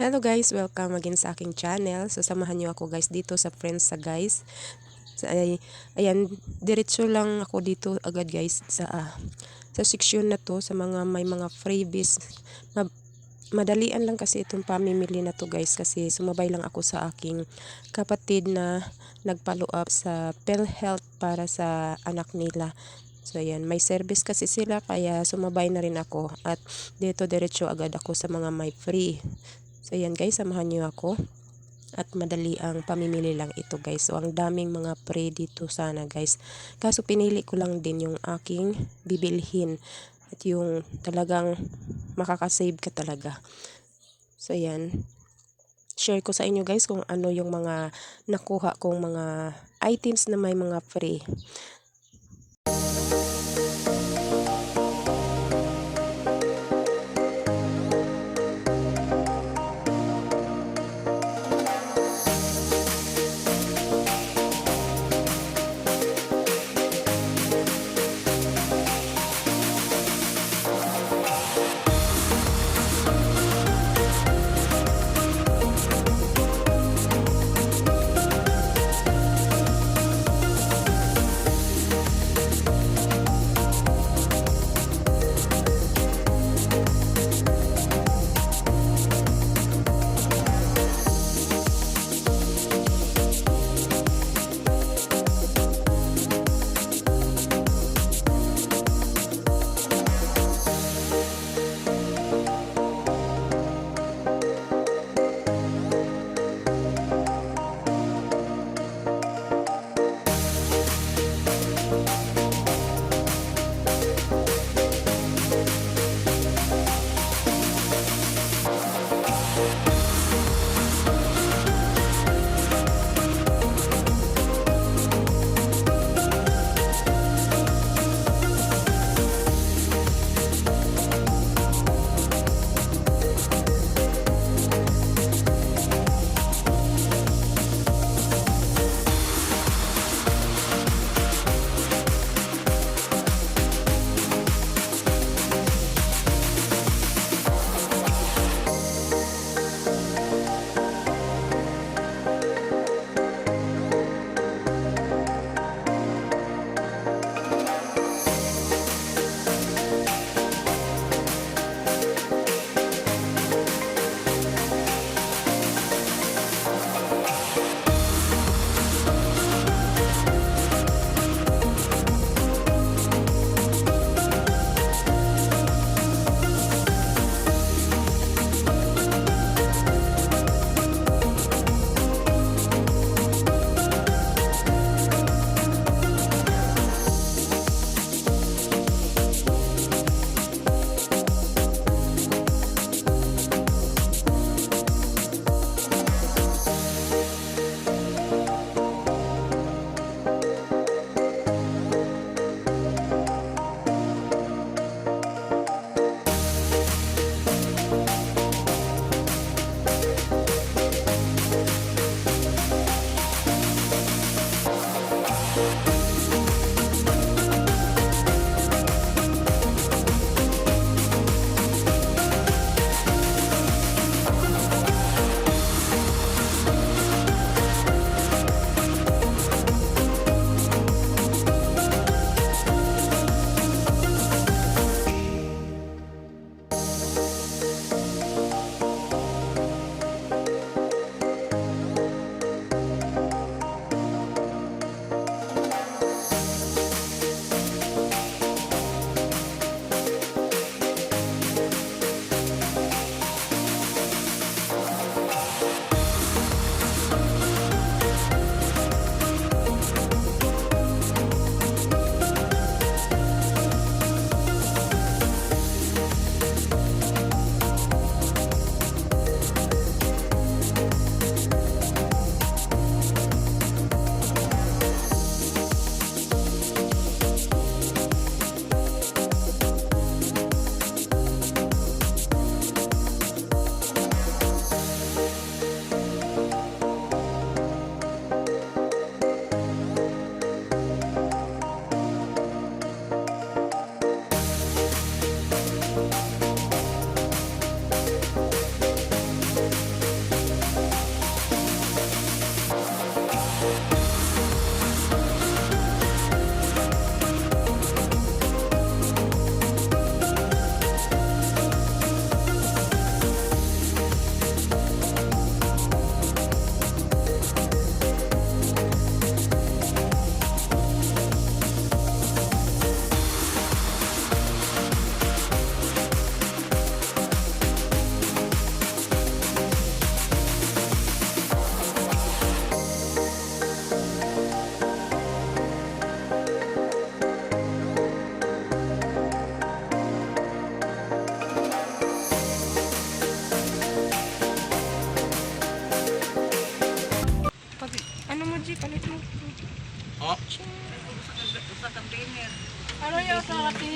Hello guys, welcome again sa aking channel. So samahan niyo ako guys dito sa Friends sa guys. Ayan, diretso lang ako dito agad guys sa section na to sa mga may mga freebies. Madalian lang kasi itong pamimili na to guys kasi sumabay lang ako sa aking kapatid na nag-follow up sa PhilHealth para sa anak nila. So ayan, may service kasi sila kaya sumabay na rin ako at dito diretso agad ako sa mga may free. So ayan guys, samahan niyo ako at madali ang pamimili lang ito guys. So ang daming mga free dito sana guys. Kaso pinili ko lang din yung aking bibilhin at yung talagang makakasave ka talaga. So ayan, share ko sa inyo guys kung ano yung mga nakuha kong mga items na may mga free.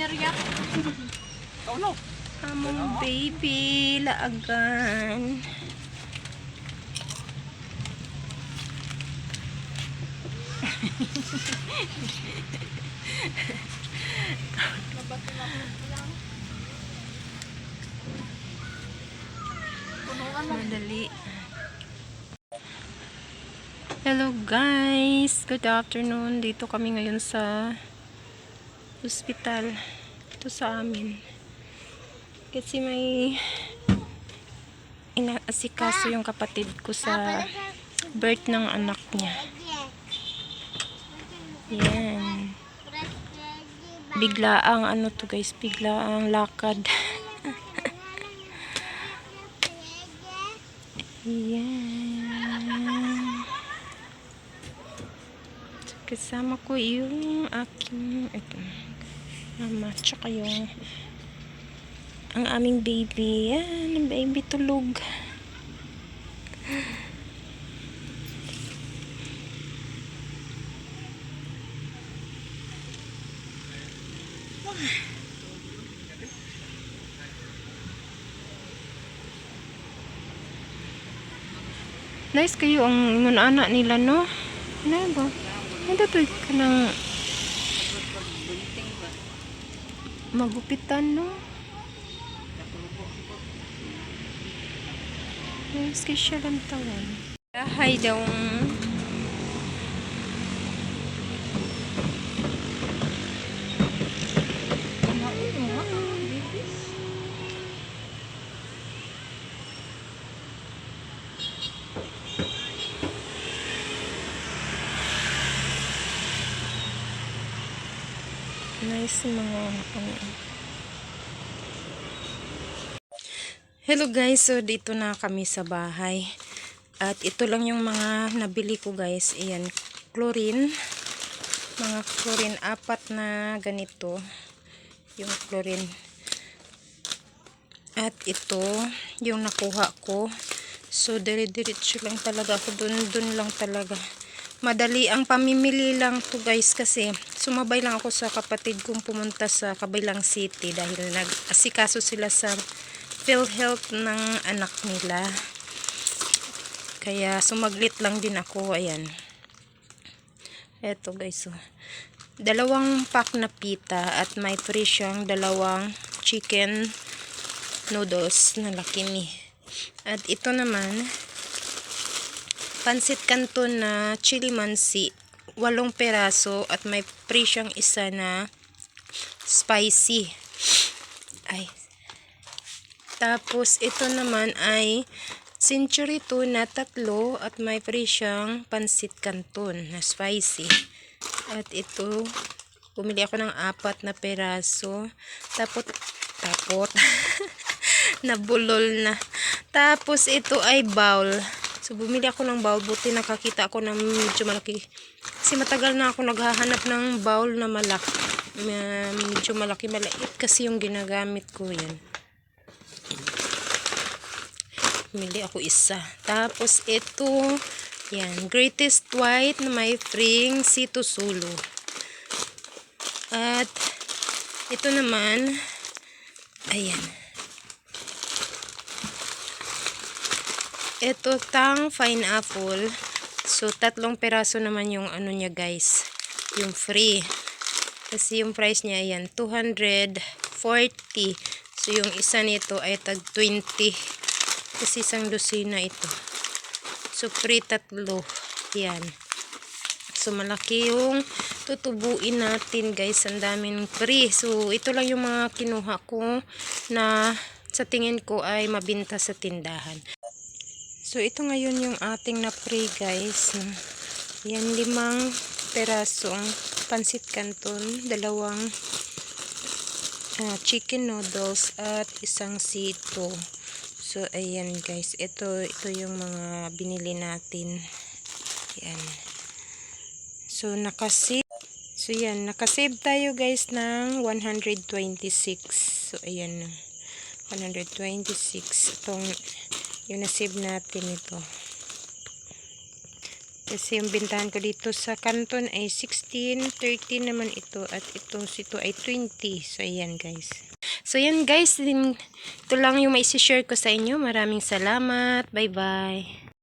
Neriyak. Oh no. Among baby, laagan. Madali. Hello guys, good afternoon. Dito kami ngayon sa hospital. Ito sa amin. Kasi may inaasikaso yung kapatid ko sa birth ng anak niya. Yan. Biglaang ano to guys, biglaang lakad. Yan. Kasama ko yung aking mama, tsaka yung ang aming baby. Yan, ang baby tulog. Nice kayo ang imun anak nila, no? Ano ba? Ano to ka ng magupitan, no? Nice kayo siya lang tawan. Hi daw. Nice mga Hello guys, so dito na kami sa bahay. At ito lang yung mga nabili ko guys. Ayan, chlorine. Mga chlorine, 4 na ganito. Yung chlorine. At ito, yung nakuha ko. So, dire-diretso lang talaga ako. Dun lang talaga. Madali ang pamimili lang to guys kasi sumabay lang ako sa kapatid kong pumunta sa kabilang city dahil nag-asikaso sila sa PhilHealth ng anak nila. Kaya sumaglit lang din ako. Ayan. Eto guys. So, 2 pack na pita at may free siyang 2 chicken noodles na laki ni. At ito naman pansit canton na chili mansi, 8 peraso at may free siyang isa na spicy. Ay. Tapos ito naman ay century tuna 3 at may free siyang pansit canton na spicy. At ito, bumili ako ng 4 na peraso. Tapos nabulol na. Tapos ito ay bowl. So, bumili ako ng bowl. Buti nakakita ako ng medyo malaki. Kasi matagal na ako naghahanap ng bowl na malaki. Medyo malaki. Maliit kasi yung ginagamit ko yan. Bumili ako isa. Tapos ito, yan. Greatest White na may free Sito Solo. At ito naman, ayan. Ito tang pineapple. So 3 peraso naman yung ano niya guys. Yung free. Kasi yung price niya ayan 240. So yung isa nito ay tag 20. Kasi isang dosina ito. So free 3. Yan. So malaki yung tutubuin natin guys. Ang daming free. So ito lang yung mga kinuha ko na sa tingin ko ay mabinta sa tindahan. So, ito ngayon yung ating na-free guys. Yan, 5 perasong pansit canton, 2 chicken noodles, at isang sito. So, ayan guys. Ito yung mga binili natin. Yan. So, nakasave. So, yan. Nakasave tayo guys ng 126. So, ayan. 126. Itong yung nasave natin ito. Kasi yung bintahan ko dito sa kanton ay 16, 13 naman ito. At itong sito ay 20. So, ayan guys. So, ayan guys. Ito lang yung may share ko sa inyo. Maraming salamat. Bye-bye.